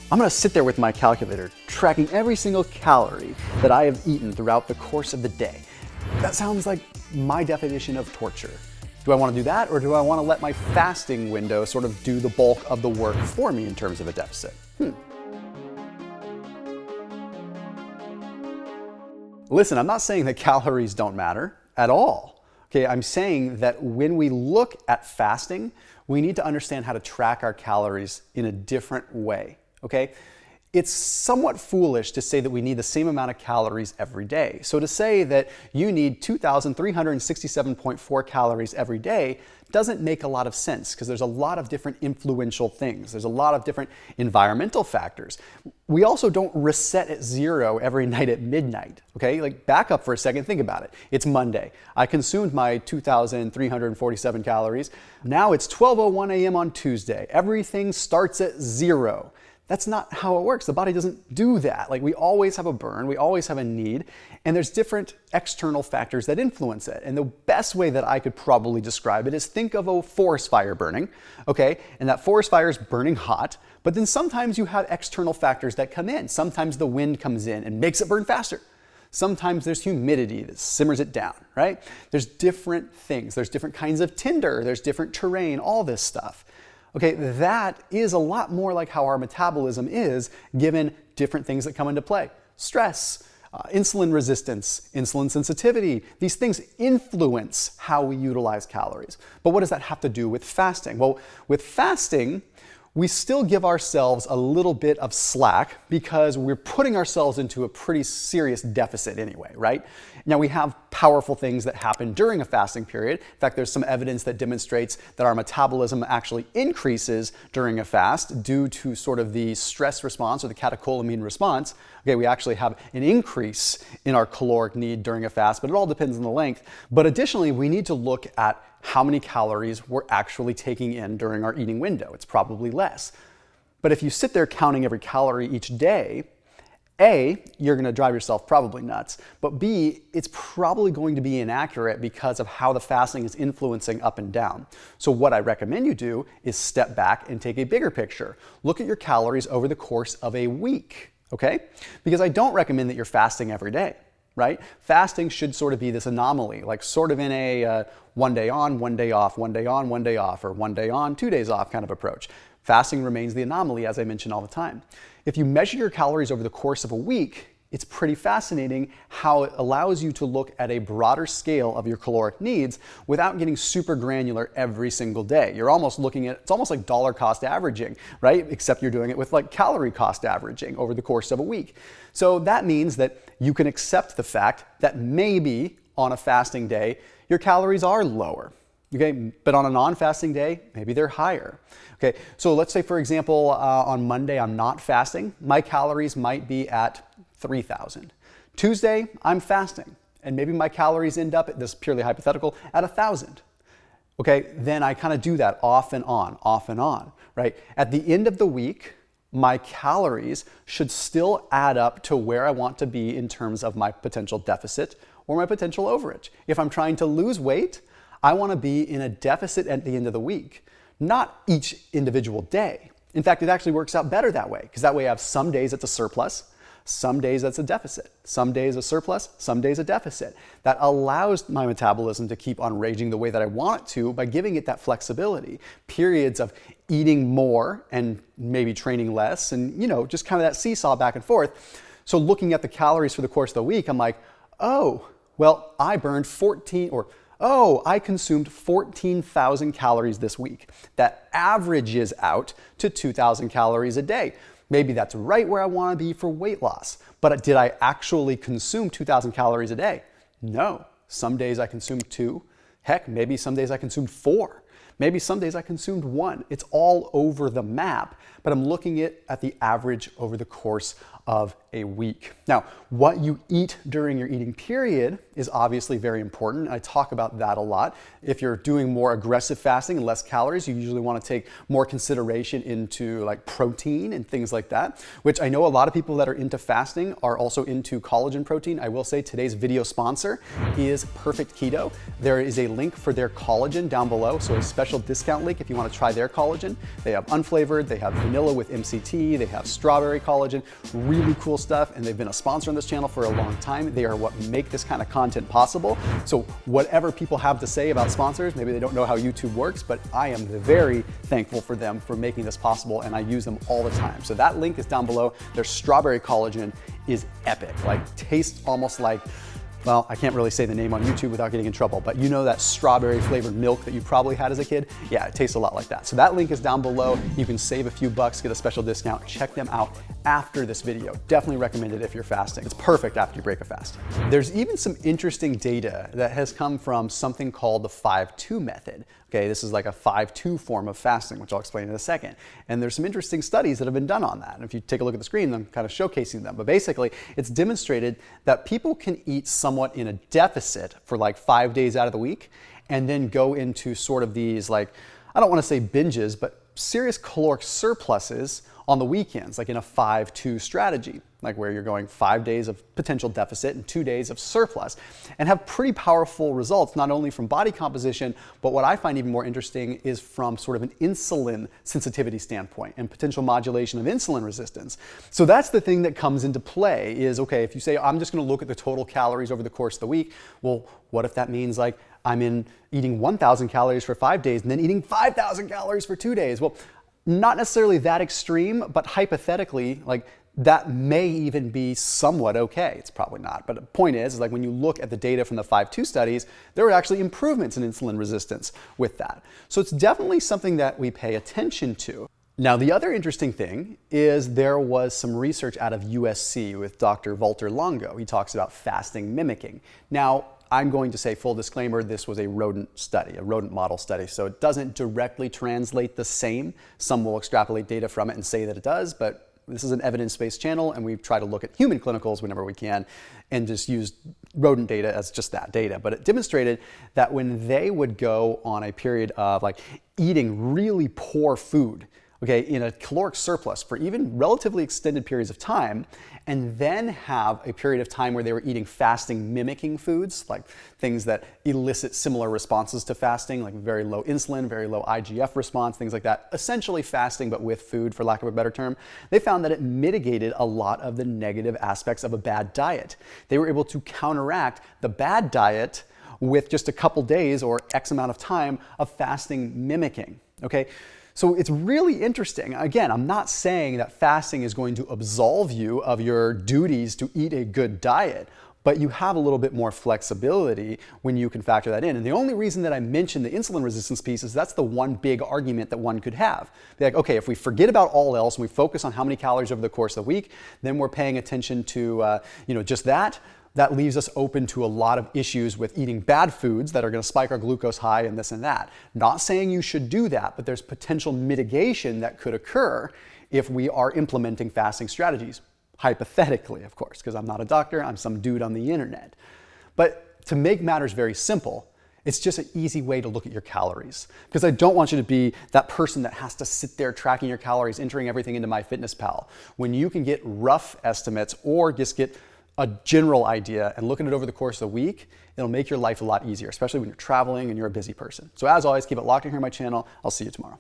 I'm gonna sit there with my calculator, tracking every single calorie that I have eaten throughout the course of the day. That sounds like my definition of torture. Do I wanna do that, or do I wanna let my fasting window sort of do the bulk of the work for me in terms of a deficit? Listen, I'm not saying that calories don't matter at all. Okay, I'm saying that when we look at fasting, we need to understand how to track our calories in a different way. Okay? It's somewhat foolish to say that we need the same amount of calories every day. So to say that you need 2,367.4 calories every day doesn't make a lot of sense, because there's a lot of different influential things. There's a lot of different environmental factors. We also don't reset at zero every night at midnight, okay? Like, back up for a second, think about it. It's Monday. I consumed my 2,347 calories. Now it's 12:01 a.m. on Tuesday. Everything starts at zero. That's not how it works. The body doesn't do that. Like, we always have a burn, we always have a need, and there's different external factors that influence it. And the best way that I could probably describe it is, think of a forest fire burning, okay? And that forest fire is burning hot, but then sometimes you have external factors that come in. Sometimes the wind comes in and makes it burn faster. Sometimes there's humidity that simmers it down, right? There's different things. There's different kinds of tinder, there's different terrain, all this stuff. Okay, that is a lot more like how our metabolism is, given different things that come into play. Stress, insulin resistance, insulin sensitivity. These things influence how we utilize calories. But what does that have to do with fasting? Well, with fasting, we still give ourselves a little bit of slack because we're putting ourselves into a pretty serious deficit anyway, right? Now, we have powerful things that happen during a fasting period. In fact, there's some evidence that demonstrates that our metabolism actually increases during a fast due to sort of the stress response or the catecholamine response. Okay, we actually have an increase in our caloric need during a fast, but it all depends on the length. But additionally, we need to look at how many calories we're actually taking in during our eating window. It's probably less. But if you sit there counting every calorie each day, A, you're gonna drive yourself probably nuts, but B, it's probably going to be inaccurate because of how the fasting is influencing up and down. So what I recommend you do is step back and take a bigger picture. Look at your calories over the course of a week, okay? Because I don't recommend that you're fasting every day, right? Fasting should sort of be this anomaly, like sort of in a 1 day on, 1 day off, 1 day on, 1 day off, or 1 day on, 2 days off kind of approach. Fasting remains the anomaly, as I mention all the time. If you measure your calories over the course of a week, it's pretty fascinating how it allows you to look at a broader scale of your caloric needs without getting super granular every single day. You're almost looking at, it's almost like dollar cost averaging, right? Except you're doing it with like calorie cost averaging over the course of a week. So that means that you can accept the fact that maybe on a fasting day, your calories are lower. Okay, but on a non-fasting day, maybe they're higher. Okay, so let's say, for example, on Monday, I'm not fasting. My calories might be at 3,000. Tuesday, I'm fasting, and maybe my calories end up, this is purely hypothetical, at 1,000. Okay, then I kind of do that off and on, right? At the end of the week, my calories should still add up to where I want to be in terms of my potential deficit or my potential overage. If I'm trying to lose weight, I want to be in a deficit at the end of the week, not each individual day. In fact, it actually works out better that way, because that way I have some days it's a surplus, some days that's a deficit, some days a surplus, some days a deficit. That allows my metabolism to keep on raging the way that I want it to by giving it that flexibility. Periods of eating more and maybe training less, and just kind of that seesaw back and forth. So looking at the calories for the course of the week, I'm like, oh, well, I burned I consumed 14,000 calories this week. That averages out to 2,000 calories a day. Maybe that's right where I want to be for weight loss. But did I actually consume 2,000 calories a day? No. Some days I consumed 2. Heck, maybe some days I consumed 4. Maybe some days I consumed 1. It's all over the map, but I'm looking at the average over the course of a week. Now, what you eat during your eating period is obviously very important. I talk about that a lot. If you're doing more aggressive fasting and less calories, you usually want to take more consideration into like protein and things like that, which I know a lot of people that are into fasting are also into collagen protein. I will say today's video sponsor is Perfect Keto. There is a link for their collagen down below, so a special discount link if you want to try their collagen. They have unflavored, they have vanilla vanilla with MCT, they have strawberry collagen, really cool stuff, and they've been a sponsor on this channel for a long time. They are what make this kind of content possible. So whatever people have to say about sponsors, maybe they don't know how YouTube works, but I am very thankful for them for making this possible, and I use them all the time. So that link is down below. Their strawberry collagen is epic, like tastes almost like, well, I can't really say the name on YouTube without getting in trouble, but you know that strawberry flavored milk that you probably had as a kid? Yeah, it tastes a lot like that. So that link is down below. You can save a few bucks, get a special discount. Check them out after this video. Definitely recommend it if you're fasting. It's perfect after you break a fast. There's even some interesting data that has come from something called the 5-2 method. Okay, this is like a 5-2 form of fasting, which I'll explain in a second. And there's some interesting studies that have been done on that. And if you take a look at the screen, I'm kind of showcasing them. But basically, it's demonstrated that people can eat somewhat in a deficit for like 5 days out of the week, and then go into sort of these, like, I don't want to say binges, but serious caloric surpluses on the weekends, like in a 5-2 strategy, like where you're going 5 days of potential deficit and 2 days of surplus, and have pretty powerful results, not only from body composition, but what I find even more interesting is from sort of an insulin sensitivity standpoint and potential modulation of insulin resistance. So that's the thing that comes into play is, okay, if you say, I'm just gonna look at the total calories over the course of the week, well, what if that means like I'm eating 1,000 calories for 5 days and then eating 5,000 calories for 2 days? Well, not necessarily that extreme, but hypothetically, like that may even be somewhat okay. It's probably not, but the point is like when you look at the data from the 5-2 studies, there were actually improvements in insulin resistance with that. So it's definitely something that we pay attention to. Now, the other interesting thing is there was some research out of USC with Dr. Walter Longo. He talks about fasting mimicking. Now, I'm going to say, full disclaimer, this was a rodent study, a rodent model study, so it doesn't directly translate the same. Some will extrapolate data from it and say that it does, but this is an evidence-based channel, and we try to look at human clinicals whenever we can and just use rodent data as just that data. But it demonstrated that when they would go on a period of like eating really poor food, okay, in a caloric surplus for even relatively extended periods of time, and then have a period of time where they were eating fasting mimicking foods, like things that elicit similar responses to fasting, like very low insulin, very low IGF response, things like that, essentially fasting but with food, for lack of a better term, they found that it mitigated a lot of the negative aspects of a bad diet. They were able to counteract the bad diet with just a couple days or X amount of time of fasting mimicking, okay? So it's really interesting. Again, I'm not saying that fasting is going to absolve you of your duties to eat a good diet, but you have a little bit more flexibility when you can factor that in. And the only reason that I mentioned the insulin resistance piece is that's the one big argument that one could have. Be like, okay, if we forget about all else and we focus on how many calories over the course of the week, then we're paying attention to just that. That leaves us open to a lot of issues with eating bad foods that are going to spike our glucose high and this and that. Not saying you should do that, but there's potential mitigation that could occur if we are implementing fasting strategies. Hypothetically, of course, because I'm not a doctor, I'm some dude on the internet. But to make matters very simple, it's just an easy way to look at your calories. Because I don't want you to be that person that has to sit there tracking your calories, entering everything into MyFitnessPal. When you can get rough estimates or just get a general idea and look at it over the course of the week, it'll make your life a lot easier, especially when you're traveling and you're a busy person. So as always, keep it locked in here on my channel. I'll see you tomorrow.